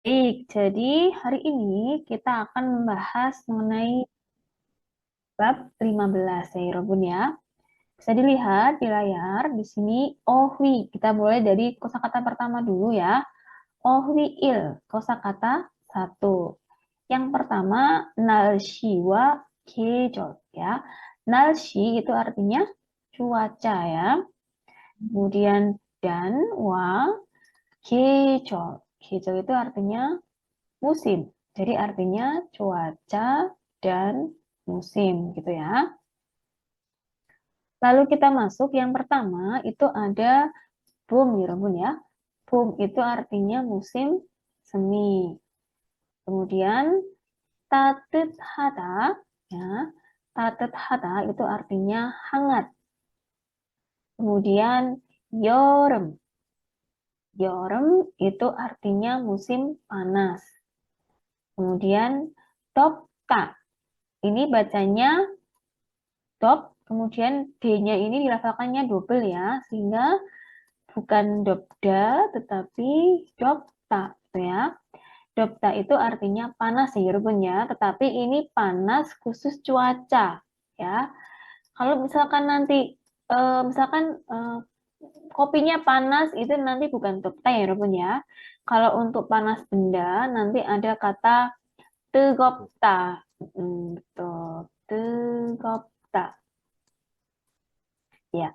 Baik, jadi hari ini kita akan membahas mengenai bab 15 ya, Robun ya. Bisa dilihat di layar di sini ohwi. Kita mulai dari kosakata pertama dulu ya. Ohwi il, kosakata satu. Yang pertama nalshiwa kejol ya. Nalshi itu artinya cuaca ya. Kemudian dan wa kejol. Kejol itu artinya musim. Jadi artinya cuaca dan musim gitu ya. Lalu kita masuk yang pertama itu ada boom ya Rombun ya. Boom itu artinya musim semi. Kemudian tatet hada ya. Tatet hada itu artinya hangat. Kemudian yorem. Yorem itu artinya musim panas. Kemudian topka. Ini bacanya dop, kemudian D-nya ini dilafalkannya double ya, sehingga bukan dobda, tetapi dopta, gitu ya. Dopta itu artinya panas ya, Rubun ya, tetapi ini panas khusus cuaca, ya. Kalau misalkan nanti, misalkan kopinya panas, itu nanti bukan dopta ya, Rubun ya. Kalau untuk panas benda, nanti ada kata tegopta, betul, tegopta. Ya,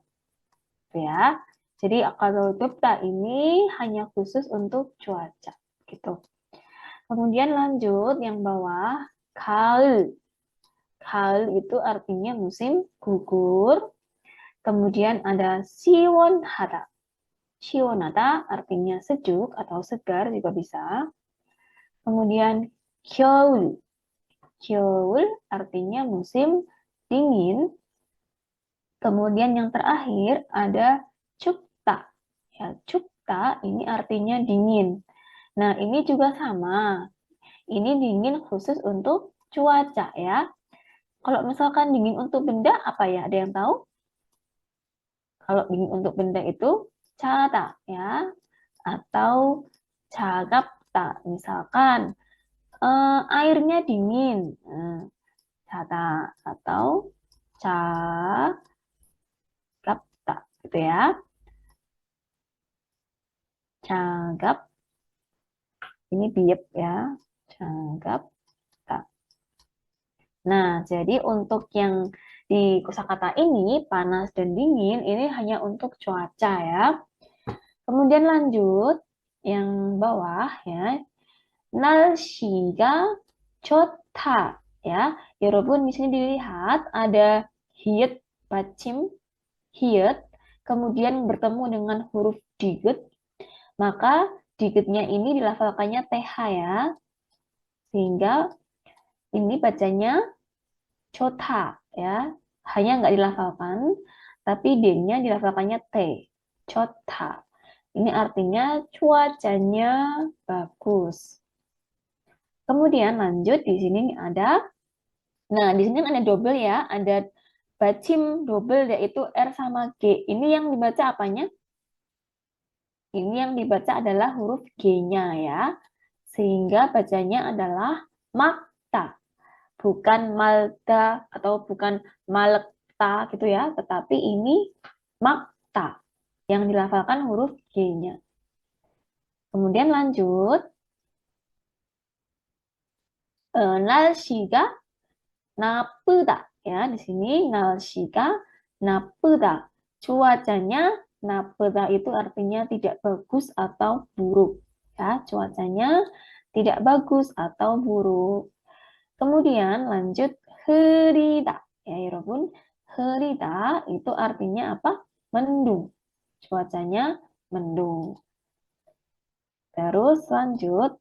gitu ya. Jadi kalau dopta ini hanya khusus untuk cuaca gitu. Kemudian lanjut yang bawah, kaul. Kaul itu artinya musim gugur. Kemudian ada siwonhada. Siwonhada artinya sejuk atau segar juga bisa. Kemudian kyoul. Kyoul artinya musim dingin. Kemudian yang terakhir ada cupta. Ya, cupta ini artinya dingin. Nah, ini juga sama. Ini dingin khusus untuk cuaca ya. Kalau misalkan dingin untuk benda apa ya? Ada yang tahu? Kalau dingin untuk benda itu cata ya atau cagapta. Misalkan airnya dingin. Cata atau cagapta gitu ya. Cagap ini biep ya. Cagapta. Nah, jadi untuk yang di kosakata ini, panas dan dingin, ini hanya untuk cuaca ya. Kemudian lanjut, yang bawah ya, nalsiga chota ya. Yorobu di sini dilihat ada hiet bacim, hiet, kemudian bertemu dengan huruf diget, maka digetnya ini dilafalkannya th ya, sehingga ini bacanya chota ya, hanya nggak dilafalkan, tapi D-nya dilafalkannya T, chota. Ini artinya cuacanya bagus. Kemudian lanjut di sini ada, nah di sini ada double ya, ada bacim double yaitu R sama G. Ini yang dibaca apanya? Ini yang dibaca adalah huruf G-nya ya, sehingga bacanya adalah makta. Bukan malta atau bukan malekta gitu ya, tetapi ini makta yang dilafalkan huruf G-nya. Kemudian lanjut, nalsiga napuda ya, di sini nalsiga napuda. Cuacanya napuda itu artinya tidak bagus atau buruk ya, cuacanya tidak bagus atau buruk. Kemudian lanjut herida. Ya, Yorobun. Herida itu artinya apa? Mendung. Cuacanya mendung. Terus lanjut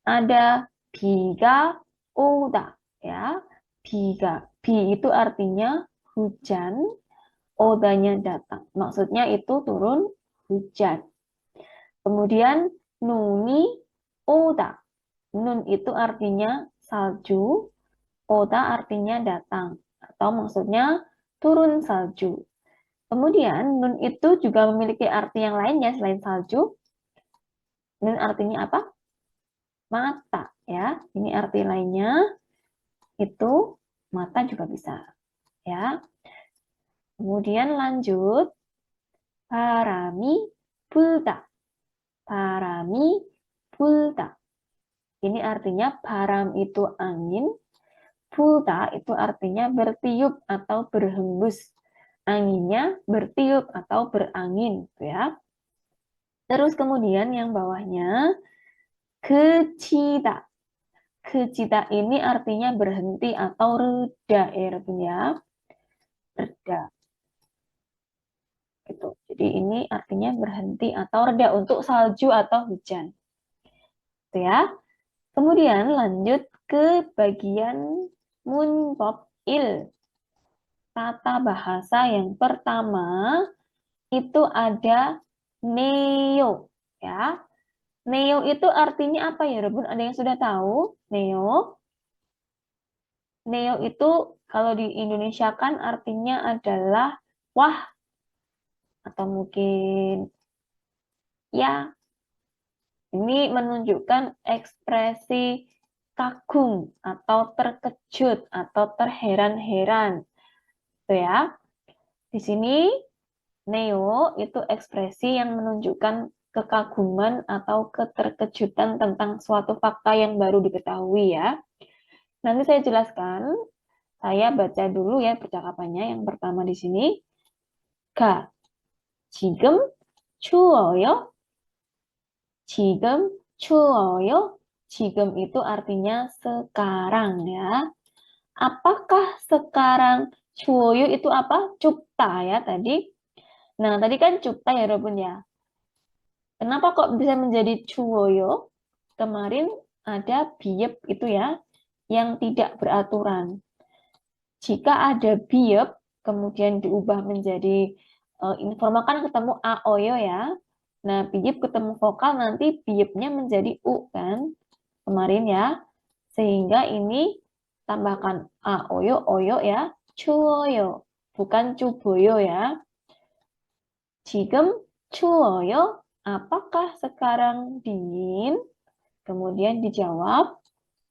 ada biga oda ya. Biga. Bi itu artinya hujan, odanya datang. Maksudnya itu turun hujan. Kemudian nuni oda. Nun itu artinya salju, oda artinya datang, atau maksudnya turun salju. Kemudian nun itu juga memiliki arti yang lainnya selain salju. Nun artinya apa? mata ya. Ini arti lainnya itu mata juga bisa ya. Kemudian lanjut 바람이 불다. 바람이 불다. Ini artinya baram itu angin, 불다 itu artinya bertiup atau berhembus. Anginnya bertiup atau berangin, ya. Terus kemudian yang bawahnya kecida. Kecida ini artinya berhenti atau reda, ya, reda. Gitu. Jadi ini artinya berhenti atau reda untuk salju atau hujan. Gitu ya. Kemudian lanjut ke bagian munpop-il. Tata bahasa yang pertama itu ada neo ya. Neo itu artinya apa ya, Rebun? Ada yang sudah tahu? Neo. Neo itu kalau di Indonesia kan artinya adalah wah atau mungkin ya. Ini menunjukkan ekspresi kagum atau terkejut atau terheran-heran. Gitu ya. Di sini neo itu ekspresi yang menunjukkan kekaguman atau keterkejutan tentang suatu fakta yang baru diketahui ya. Nanti saya jelaskan. Saya baca dulu ya percakapannya. Yang pertama di sini. Ga, 지금 추워요? 지금 추워요? 지금 itu artinya sekarang ya. Apakah sekarang 추워요 itu apa? Cupta ya tadi. Nah, tadi kan cupta ya, Robun ya. Kenapa kok bisa menjadi 추워요? Kemarin ada biep itu ya, yang tidak beraturan. Jika ada biep, kemudian diubah menjadi informal kan ketemu aoyo ya. Nah, biep ketemu vokal nanti biepnya menjadi u kan. Kemarin ya. Sehingga ini tambahkan aoyo, oyo ya. 추워요. Bukan cuboyo ya. 지금 추워요? Apakah sekarang dingin? Kemudian dijawab,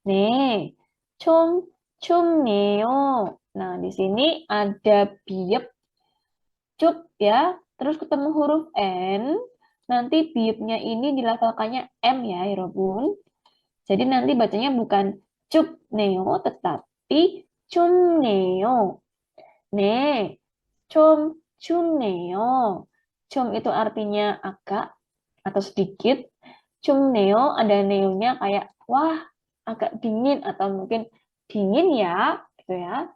네, 좀 춥네요. Nah, di sini ada biep cup ya, terus ketemu huruf N, nanti biepnya ini dilafalkannya M ya, Robun. Jadi nanti bacanya bukan cup neo, tetapi cum neo. 네, 좀 춥네요. 좀 itu artinya agak atau sedikit. Cum neo ada neonya kayak wah agak dingin atau mungkin dingin ya, gitu ya.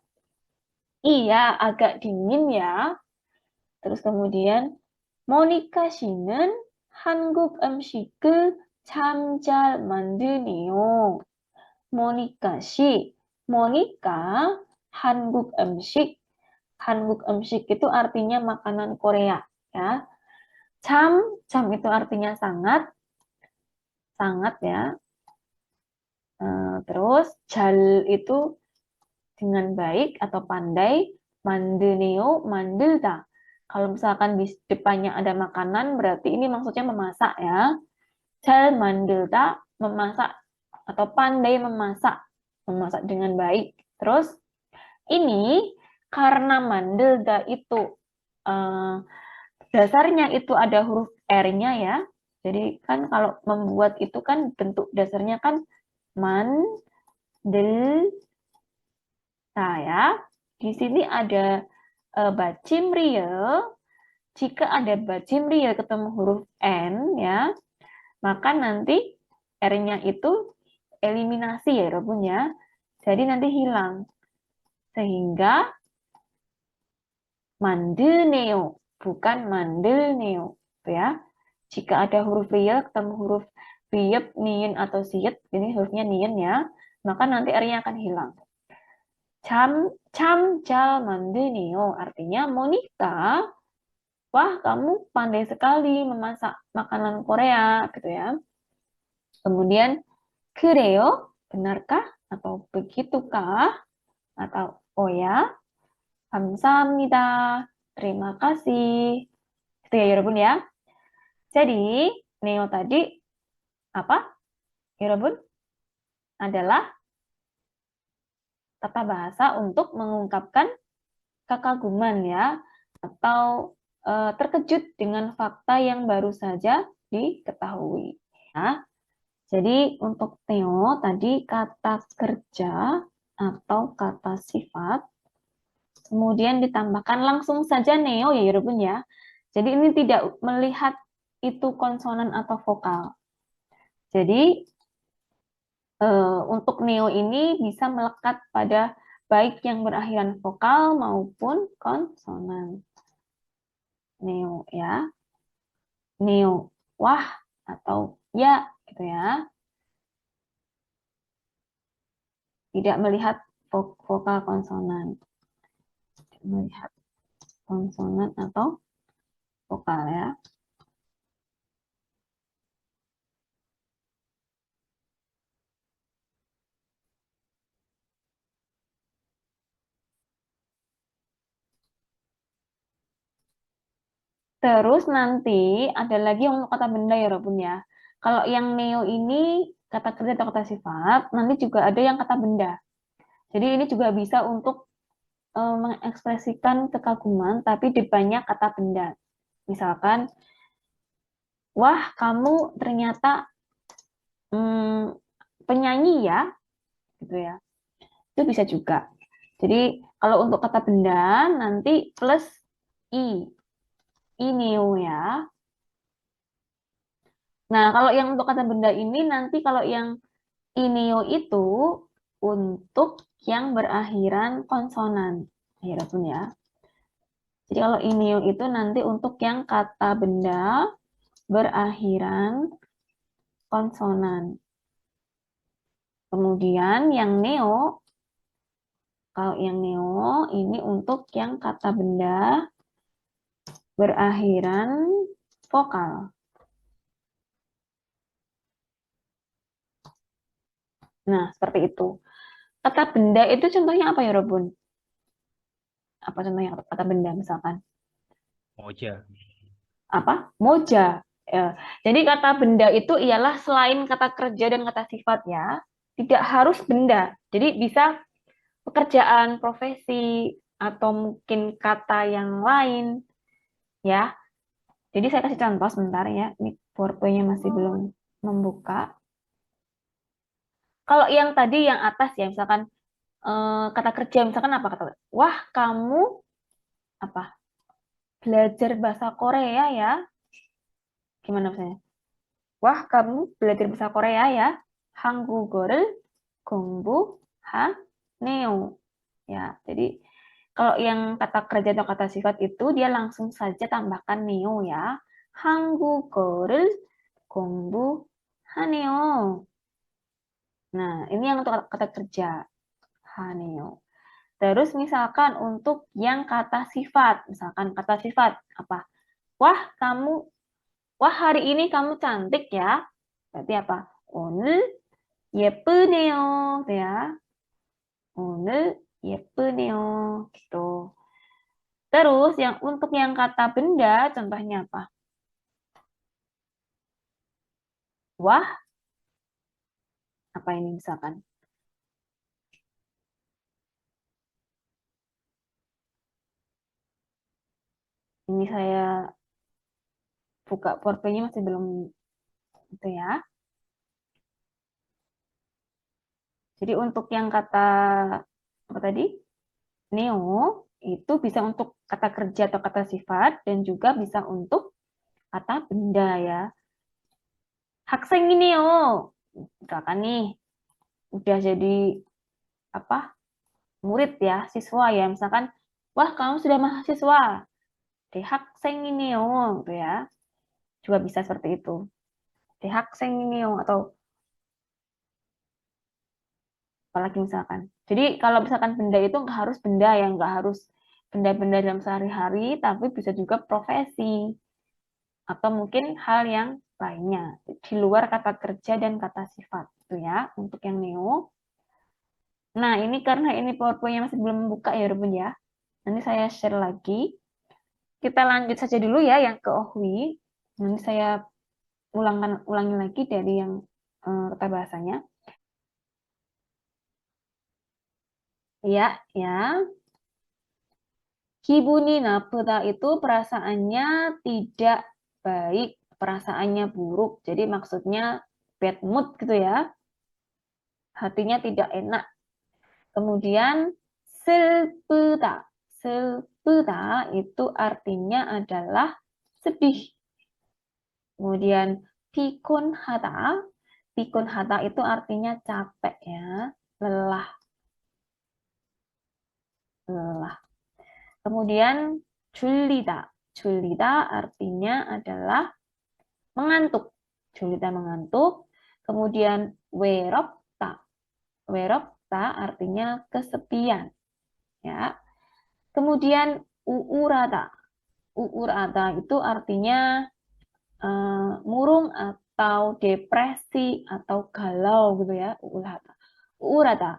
Iya, agak dingin ya. Terus kemudian Monica 씨는 한국 음식을 참 잘 만드네요. 모니카 씨, Monica 한국 음식. 한국 음식 itu artinya makanan Korea ya. Cam itu artinya sangat, sangat ya. Terus jal itu dengan baik atau pandai, 만드네요, 만들다. Kalau misalkan di depannya ada makanan, berarti ini maksudnya memasak ya. 잘 만들다, memasak atau pandai memasak, memasak dengan baik. Terus ini karena 만들다 itu dasarnya itu ada huruf R-nya ya. Jadi kan kalau membuat itu kan bentuk dasarnya kan mandel. Nah ya, di sini ada bacim real. Jika ada bacim real ketemu huruf N ya, maka nanti R-nya itu eliminasi ya Robun ya. Jadi nanti hilang. Sehingga 만드네요, bukan 만들네요. Ya. Jika ada huruf real ketemu huruf biep, nien atau siet, ini hurufnya nien ya, maka nanti R-nya akan hilang. 참 잘 만드네요. Artinya, Monica, wah kamu pandai sekali memasak makanan Korea, gitu ya. Kemudian, 그래요? Benarkah? Atau begitukah? Atau, oh ya, 감사합니다. Terima kasih. Itu ya, 여러분 ya. Jadi, Neo tadi, apa? 여러분? adalah tata bahasa untuk mengungkapkan kekaguman ya, atau terkejut dengan fakta yang baru saja diketahui. Ya. Jadi untuk Theo tadi kata kerja atau kata sifat, kemudian ditambahkan langsung saja neo ya Yorobun ya. Jadi ini tidak melihat itu konsonan atau vokal. Jadi untuk neo ini bisa melekat pada baik yang berakhiran vokal maupun konsonan. Neo ya. Neo wah atau ya gitu ya. Tidak melihat vokal konsonan. Tidak melihat konsonan atau vokal ya. Terus nanti ada lagi untuk kata benda ya Robun ya. Kalau yang neo ini kata kerja atau kata sifat, nanti juga ada yang kata benda. Jadi ini juga bisa untuk mengekspresikan kekaguman tapi di banyak kata benda. Misalkan, wah kamu ternyata penyanyi ya, gitu ya. Itu bisa juga. Jadi kalau untuk kata benda nanti plus i, neo ya. Nah, kalau yang untuk kata benda ini nanti kalau yang ineo itu untuk yang berakhiran konsonan. Ya, pun ya. Jadi kalau ineo itu nanti untuk yang kata benda berakhiran konsonan. Kemudian yang neo, kalau yang neo ini untuk yang kata benda berakhiran vokal. Nah, seperti itu. Kata benda itu contohnya apa ya, Robun? Apa contohnya kata benda misalkan? Moja. Apa? Moja. Ya. Jadi kata benda itu ialah selain kata kerja dan kata sifat ya, tidak harus benda. Jadi bisa pekerjaan, profesi, atau mungkin kata yang lain ya. Jadi saya kasih contoh sebentar ya. Ini PowerPoint-nya masih belum membuka. Kalau yang tadi yang atas ya, misalkan kata kerja, misalkan apa kata? Wah, kamu apa? Belajar bahasa Korea ya? Gimana misalnya? Wah, kamu belajar bahasa Korea ya? 한국어를 공부하네요. Ya, jadi kalau yang kata kerja atau kata sifat itu dia langsung saja tambahkan neo ya. 한국어를 공부하네요. Nah, ini yang untuk kata kerja. 하네요. Terus misalkan untuk yang kata sifat, misalkan kata sifat apa? Wah, wah hari ini kamu cantik ya. Berarti apa? 오늘 예쁘네요. Gitu ya. 오늘 예쁘네요. Gitu. Terus yang untuk yang kata benda, contohnya apa? Wah, apa ini misalkan? Ini saya buka PowerPoint-nya masih belum itu ya. Jadi untuk yang kata apa tadi? Neo itu bisa untuk kata kerja atau kata sifat dan juga bisa untuk kata benda ya. Hakseng ini yo. Misalkan nih udah jadi apa? Murid ya, siswa ya. Misalkan wah kamu sudah mahasiswa. Di hakseng ini yo gitu ya. Juga bisa seperti itu. Di hakseng ini yo atau apalagi misalkan. Jadi kalau misalkan benda itu nggak harus benda yang nggak harus benda-benda dalam sehari-hari, tapi bisa juga profesi atau mungkin hal yang lainnya di luar kata kerja dan kata sifat itu ya untuk yang neo. Nah ini karena ini PowerPoint-nya masih belum buka ya Ruben ya. Nanti saya share lagi. Kita lanjut saja dulu ya yang ke Ohwi. Nanti saya ulangi lagi dari yang kata bahasanya. Ya, ya. Kibuni napuda itu perasaannya tidak baik, perasaannya buruk. Jadi maksudnya bad mood gitu ya. Hatinya tidak enak. Kemudian 슬프다. 슬프다 itu artinya adalah sedih. Kemudian pikunhata. Pikunhata itu artinya capek ya, lelah, lelah. Kemudian julida. Julida artinya adalah mengantuk. Julida mengantuk. Kemudian werokta. Werokta artinya kesepian. Ya. Kemudian uurada. Uurada itu artinya murung atau depresi atau galau gitu ya. Uurada. Uurada.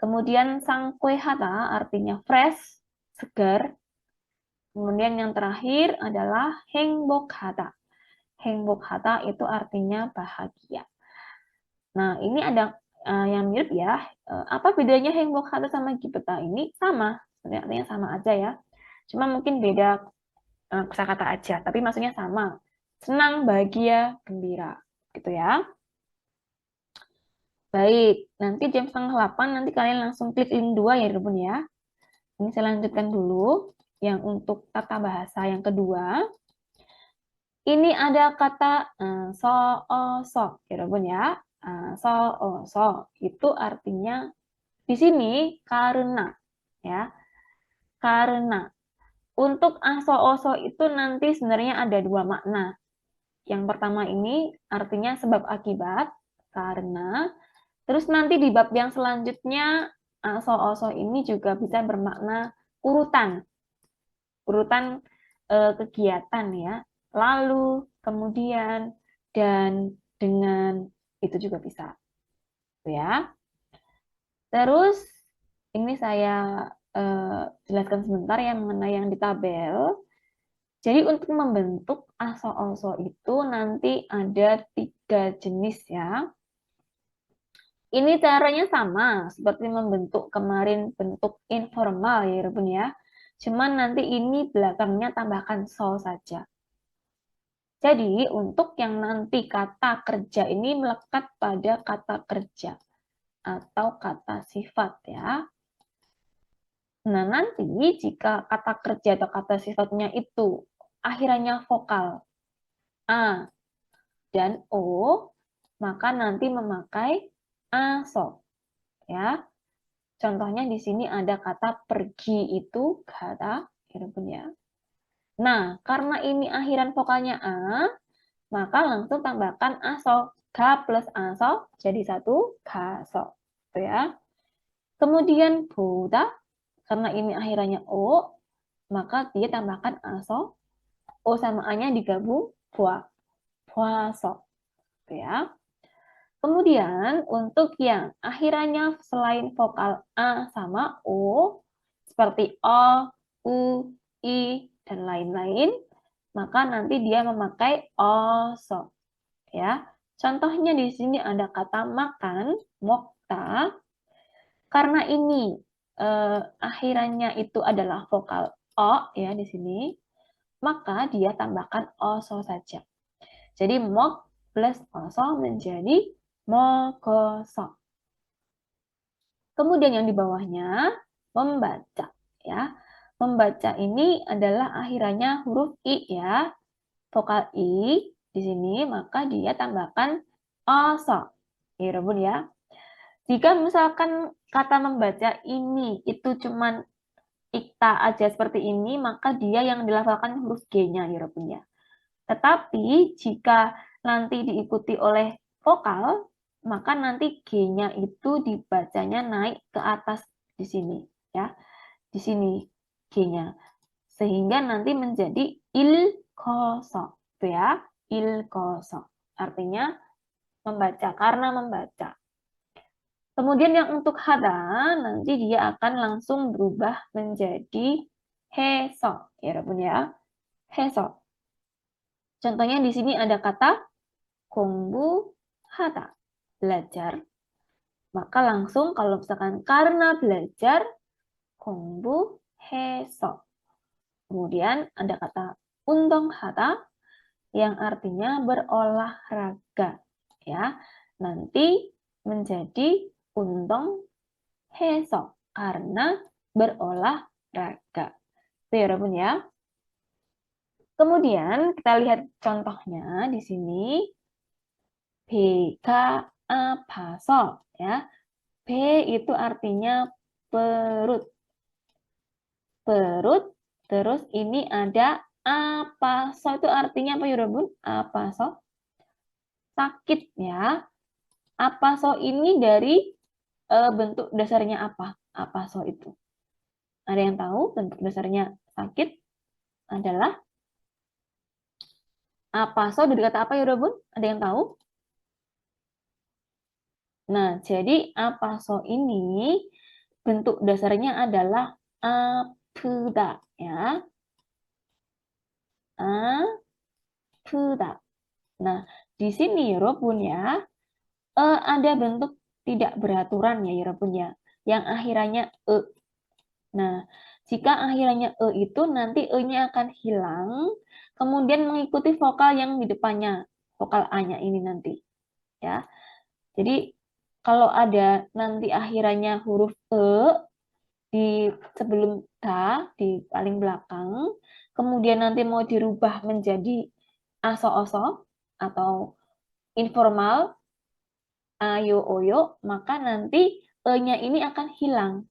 Kemudian sangkwehata artinya fresh, segar. Kemudian yang terakhir adalah hengbok-hata. Hengbok-hata itu artinya bahagia. Nah, ini ada yang mirip ya. Apa bedanya hengbok-hata sama gibeta ini? Sama, artinya sama aja ya. Cuma mungkin beda kosakata aja, tapi maksudnya sama. Senang, bahagia, gembira. Gitu ya. Baik, nanti jam 7:30 nanti kalian langsung klik link 2 ya, teman ya. Ini saya lanjutkan dulu. Yang untuk tata bahasa yang kedua. Ini ada kata so, ya, so itu artinya di sini karena ya. Karena untuk aso-oso itu nanti sebenarnya ada dua makna. Yang pertama ini artinya sebab akibat karena terus nanti di bab yang selanjutnya aso-oso ini juga bisa bermakna urutan. Urutan kegiatan ya. Lalu, kemudian, dan dengan itu juga bisa. Ya. Terus ini saya jelaskan sebentar ya mengenai yang di tabel. Jadi untuk membentuk aso-oso itu nanti ada 3 jenis ya. Ini caranya sama seperti membentuk kemarin bentuk informal ya Rebun ya. Cuman nanti ini belakangnya tambahkan so saja. Jadi untuk yang nanti kata kerja ini melekat pada kata kerja atau kata sifat ya. Nah nanti jika kata kerja atau kata sifatnya itu akhirannya vokal A dan O, maka nanti memakai aso. Ya. Contohnya di sini ada kata pergi itu kata ya. Nah, karena ini akhiran vokalnya A, maka langsung tambahkan aso. K plus aso jadi satu kaso. Gitu ya. Kemudian boda, karena ini akhirannya O, maka dia tambahkan aso. O sama A-nya digabung, pua. Puaso. Gitu ya. Kemudian untuk yang akhirannya selain vokal A sama O, seperti O, U, I, dan lain-lain, maka nanti dia memakai oso. Ya. Contohnya di sini ada kata makan, mokta. Karena ini akhirannya itu adalah vokal O ya di sini, maka dia tambahkan oso saja. Jadi mok plus oso menjadi mokoso. Kemudian yang di bawahnya membaca ya. Membaca ini adalah akhirannya huruf i ya. Vokal i di sini maka dia tambahkan oso. Ya, Rebun ya. Jika misalkan kata membaca ini itu cuman ikta aja seperti ini, maka dia yang dilafalkan huruf G-nya ya Rebun ya. Tetapi jika nanti diikuti oleh vokal, maka nanti G-nya itu dibacanya naik ke atas di sini ya. Di sini G-nya. Sehingga nanti menjadi ilkoso. Itu ya, ilkoso. Artinya membaca, karena membaca. Kemudian yang untuk hada, nanti dia akan langsung berubah menjadi heso. Ya, Rabun ya. Heso. Contohnya di sini ada kata 공부 하다, belajar. Maka langsung kalau misalkan karena belajar, 공부해서. Kemudian ada kata 운동하다 yang artinya berolahraga. Ya, nanti menjadi 운동해서 karena berolahraga. Itu ya, Rabun ya. Kemudian kita lihat contohnya di sini. 배가 아파서 ya. B itu artinya perut. Perut. Terus ini ada apaso itu artinya apa ya, Rabun? Apaso sakit ya. Apaso ini dari bentuk dasarnya apa? Apaso itu. Ada yang tahu bentuk dasarnya sakit adalah apaso dari kata apa ya, Rabun? Ada yang tahu? Nah, jadi apaso ini bentuk dasarnya adalah apuda ya. Apuda. Nah, di sini ya, Rabun ya, ada bentuk tidak beraturan ya, Rabun ya, yang akhirannya e. Nah, jika akhirannya e itu nanti e-nya akan hilang, kemudian mengikuti vokal yang di depannya, vokal a-nya ini nanti ya. Jadi kalau ada nanti akhirannya huruf e di sebelum ta di paling belakang, kemudian nanti mau dirubah menjadi aso-oso atau informal ayo oyo, maka nanti e-nya ini akan hilang.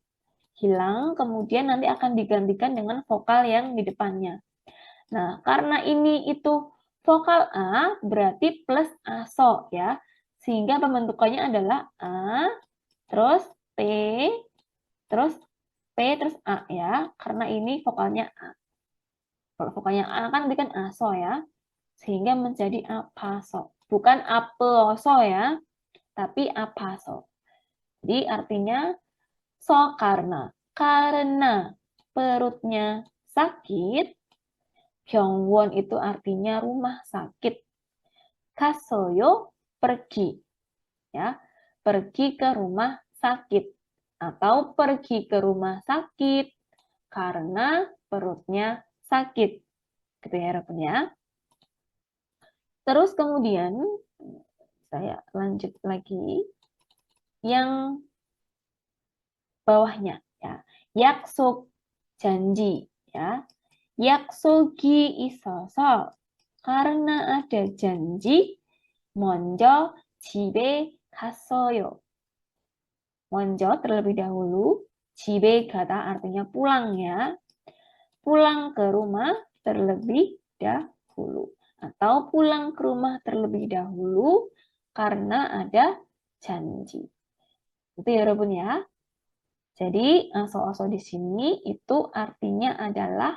Hilang, kemudian nanti akan digantikan dengan vokal yang di depannya. Nah, karena ini itu vokal A berarti plus aso ya. Sehingga pembentukannya adalah A, terus P, terus P, terus A ya. Karena ini vokalnya A. Kalau vokalnya A kan berarti kan aso ya. Sehingga menjadi apaso. Bukan apeoso ya, tapi apaso. Jadi artinya so karena perutnya sakit, 병원 itu artinya rumah sakit. 가서요 pergi ya. Pergi ke rumah sakit atau pergi ke rumah sakit karena perutnya sakit. Gitu ya, Rabun ya. Terus kemudian saya lanjut lagi yang bawahnya ya. 약속 janji ya. 약속이 있어서 karena ada janji 먼저 집에 갔어요. 먼저 terlebih dahulu, 집에 가다 artinya pulang ya. Pulang ke rumah terlebih dahulu atau pulang ke rumah terlebih dahulu karena ada janji. Itu ya, Rabun ya. Jadi aso-aso di sini itu artinya adalah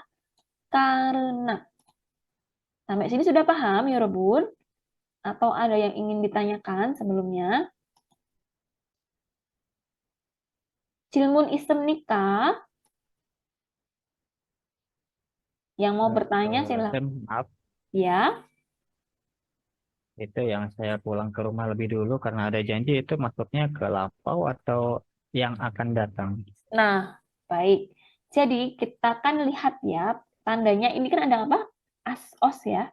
karena. Sampai sini sudah paham ya, Rabun? Atau ada yang ingin ditanyakan sebelumnya? Cilmun isem nikah. Yang mau bertanya silahkan. Maaf, Ya. itu yang saya pulang ke rumah lebih dulu karena ada janji itu maksudnya ke lampau atau yang akan datang? Nah, baik. Jadi kita kan lihat ya, tandanya ini kan ada apa? As-os ya.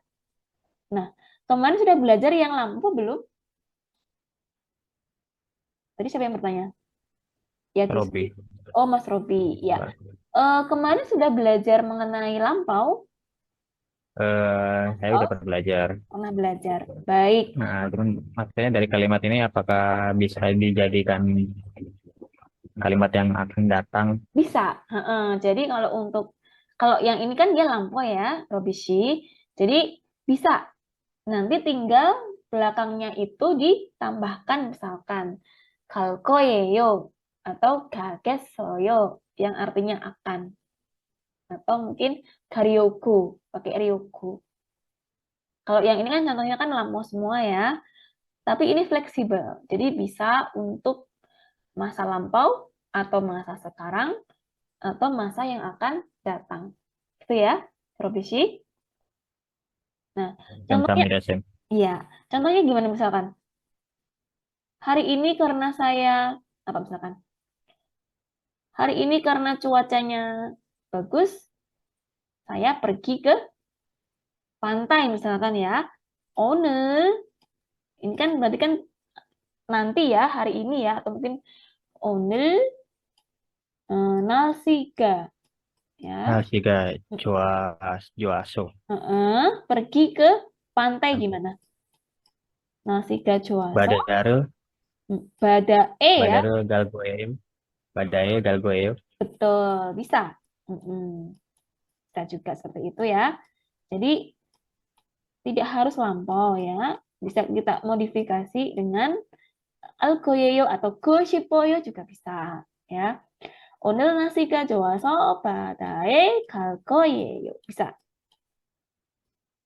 Nah, kemarin sudah belajar yang lampu belum? Tadi siapa yang bertanya? Ya, Rizky. Robi. Oh, Mas Robi. Ya. Kemarin sudah belajar mengenai lampau? Saya Oh, udah pernah belajar. pernah belajar. Baik. Nah, cuman maksudnya dari kalimat ini apakah bisa dijadikan kalimat yang akan datang? Bisa. Heeh. Jadi kalau yang ini kan dia lampau ya, Robishi. Jadi bisa. Nanti tinggal belakangnya itu ditambahkan misalkan 갈거예요 atau 가겠어요 yang artinya akan. Atau mungkin karyoku, pakai ryoku. Kalau yang ini kan contohnya kan lampau semua ya. Tapi ini fleksibel. Jadi bisa untuk masa lampau atau masa sekarang atau masa yang akan datang. Gitu ya, Robishi. Nah, contohnya 감사합니다, 쌤. iya, contohnya gimana misalkan? Hari ini karena saya, apa misalkan? Hari ini karena cuacanya bagus, saya pergi ke pantai misalkan ya. Owner, ini kan berarti kan nanti ya, hari ini ya, atau mungkin owner nasiga ya. Nasiga Joaso. Pergi ke pantai gimana? Nasiga Juaso, Badaru, Badae ya. Badaru Galgoeo, Badae Galgoeo. Betul, bisa. Bisa juga seperti itu ya. Jadi tidak harus lampau ya. Bisa kita modifikasi dengan algoyeyo atau goshipoyo juga bisa ya. 오늘 날씨가 좋아서 바다에 갈 거예요. bisa.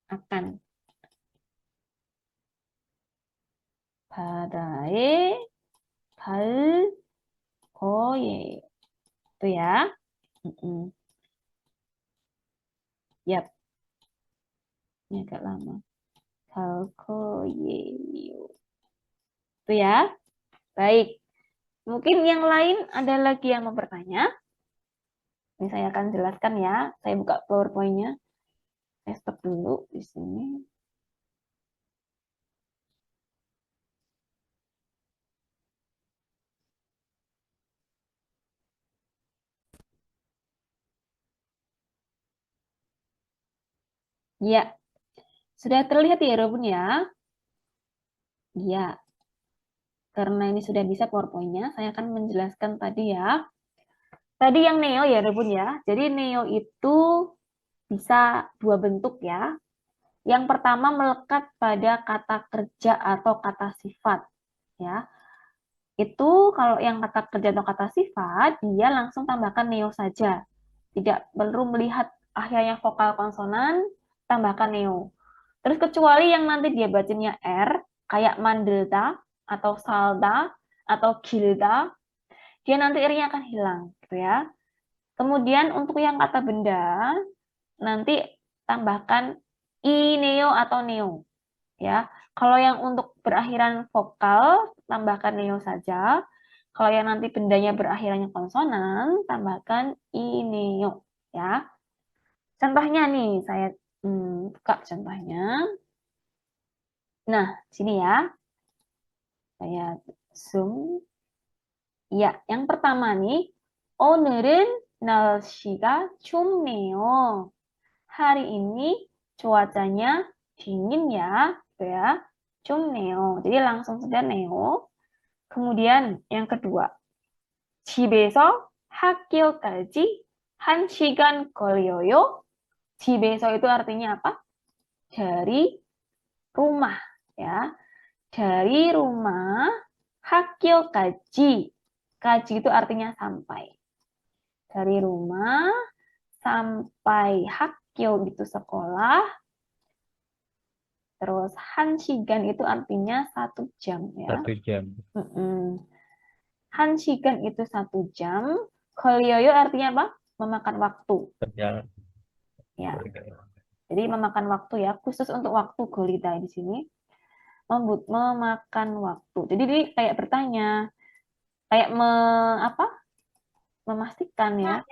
akan 바다에 갈 거예요. Itu ya. Yap. Ini agak lama. 갈 거예요. Itu ya. Baik. Mungkin yang lain ada lagi yang mau bertanya? Ini saya akan jelaskan ya. Saya buka PowerPoint-nya. Saya stop dulu di sini. Ya, sudah terlihat ya, Robun ya? Ya, karena ini sudah bisa PowerPoint-nya, saya akan menjelaskan tadi ya. Tadi yang neo ya, Robun ya. Jadi neo itu bisa dua bentuk ya. Yang pertama melekat pada kata kerja atau kata sifat ya. Itu kalau yang kata kerja atau kata sifat, dia langsung tambahkan neo saja. Tidak perlu melihat akhirnya vokal konsonan, tambahkan neo. Terus kecuali yang nanti dia bacanya R, kayak mandelda, atau salda, atau gilda, dia nanti R-nya akan hilang, gitu ya. Kemudian untuk yang kata benda, nanti tambahkan I, neo, atau neo. Ya, kalau yang untuk berakhiran vokal, tambahkan neo saja. Kalau yang nanti bendanya berakhirannya konsonan, tambahkan I, neo. Ya, contohnya nih, saya buka contohnya. Nah, sini ya. Saya zoom. Ya, yang pertama nih. 오늘은 날씨가 춥네요. Hari ini cuacanya dingin ya, gitu ya. 춥네요. Jadi langsung saja neo. Kemudian yang kedua. 집에서 학교까지 1시간 걸려요. 집에서 itu artinya apa? Dari rumah ya. Dari rumah 학교까지. Kaji itu artinya sampai. Dari rumah sampai 학교 itu sekolah. Terus 1시간 itu artinya 1 jam ya. 1 jam. 1시간 itu 1 jam. 걸려요 artinya apa? Memakan waktu. Berjalan. Ya. Jadi memakan waktu ya, khusus untuk waktu golida di sini. Memakan waktu. Jadi dia kayak bertanya, kayak memastikan ya.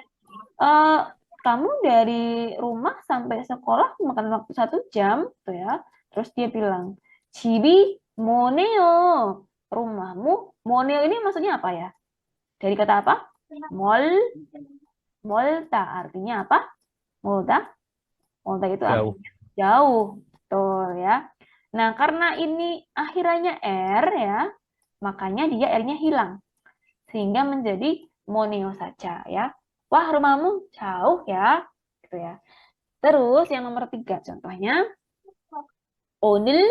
Kamu dari rumah sampai sekolah memakan waktu 1 jam, tuh ya. Terus dia bilang, 집이 뭐네요? Rumahmu, 뭐네요 ini maksudnya apa ya? Dari kata apa? Molta artinya apa? Molta? Molta itu Jauh. artinya jauh, betul ya. Nah, karena ini akhirannya R ya, makanya dia R-nya hilang. Sehingga menjadi moneo saja ya. Wah, rumahmu jauh ya, gitu ya. Terus yang nomor 3 contohnya, 오늘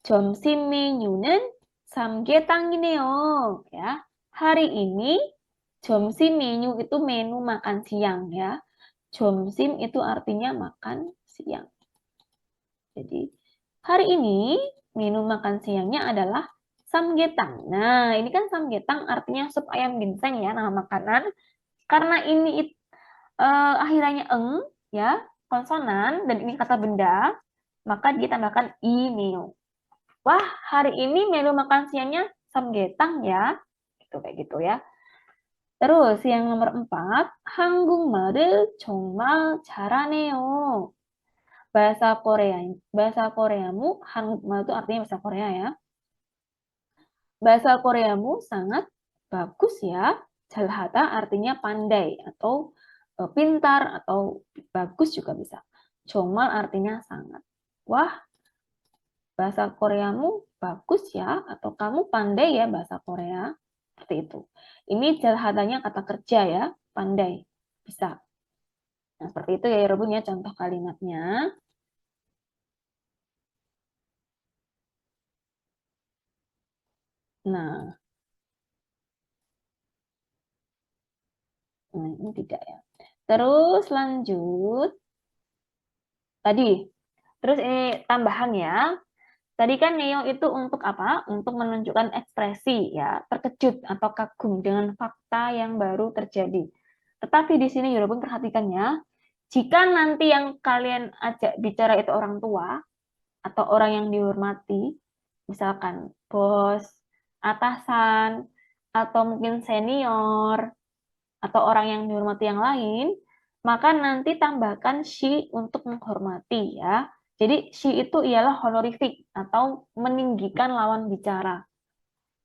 점심 메뉴는 삼계탕이네요. Ya, hari ini 점심 menu itu menu makan siang ya. 점심 itu artinya makan siang. Jadi hari ini menu makan siangnya adalah samgyetang. Nah, ini kan samgyetang artinya sup ayam ginseng ya, nama makanan. Karena ini akhirannya eng ya, konsonan dan ini kata benda, maka ditambahkan i neo. Wah, hari ini menu makan siangnya samgetang ya. Gitu kayak gitu ya. Terus yang nomor 4, 한국말을 정말 잘하네요. bahasa Koreamu, 한국말 itu artinya bahasa Korea ya. Bahasa Koreamu sangat bagus ya. 잘하다 artinya pandai atau pintar atau bagus juga bisa. 정말 artinya sangat. Wah, bahasa Koreamu bagus ya, atau kamu pandai ya bahasa Korea. Seperti itu. Ini jalhadanya kata kerja ya, pandai. Bisa. Nah, seperti itu ya, Robun ya, contoh kalimatnya. Nah, ini tidak ya. Terus lanjut. Tadi. Terus ini tambahan ya. Tadi kan Neo itu untuk apa? Untuk menunjukkan ekspresi ya, terkejut atau kagum dengan fakta yang baru terjadi. Tetapi di sini Yorobun perhatikan ya, jika nanti yang kalian ajak bicara itu orang tua atau orang yang dihormati, misalkan bos, atasan, atau mungkin senior, atau orang yang dihormati yang lain, maka nanti tambahkan she untuk menghormati ya. Jadi she itu ialah honorific atau meninggikan lawan bicara.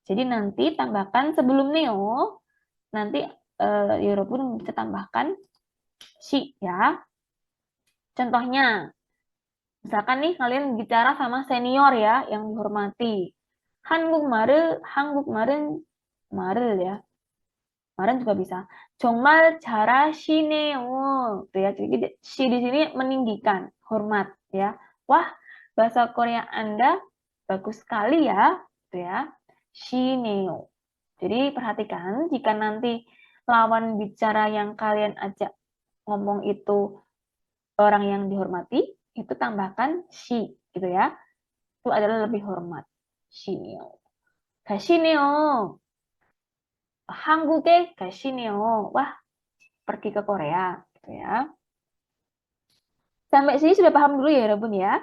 Jadi nanti tambahkan sebelum neo, nanti Yorobun bisa tambahkan she ya. Contohnya, misalkan nih kalian bicara sama senior ya yang dihormati. 한국말은 말을 ya. Kemarin juga bisa. 정말 잘하시네요. Tuh ya. Jadi si di sini meninggikan, hormat ya. Wah, bahasa Korea Anda bagus sekali ya. Tuh ya. 시네요. Jadi perhatikan jika nanti lawan bicara yang kalian ajak ngomong itu orang yang dihormati, itu tambahkan shi gitu ya. Itu adalah lebih hormat. 시네요. 가시네요. 한국에 가시네요. Wah, pergi ke Korea gitu ya. Sampai sini sudah paham dulu ya, Rabun ya.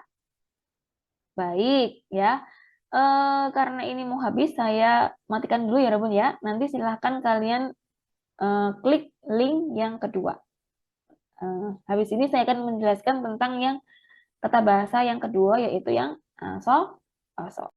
Baik ya. Karena ini mau habis, saya matikan dulu ya, Rabun ya. Nanti silahkan kalian klik link yang kedua. Habis ini saya akan menjelaskan tentang yang kata bahasa yang kedua, yaitu yang so, so.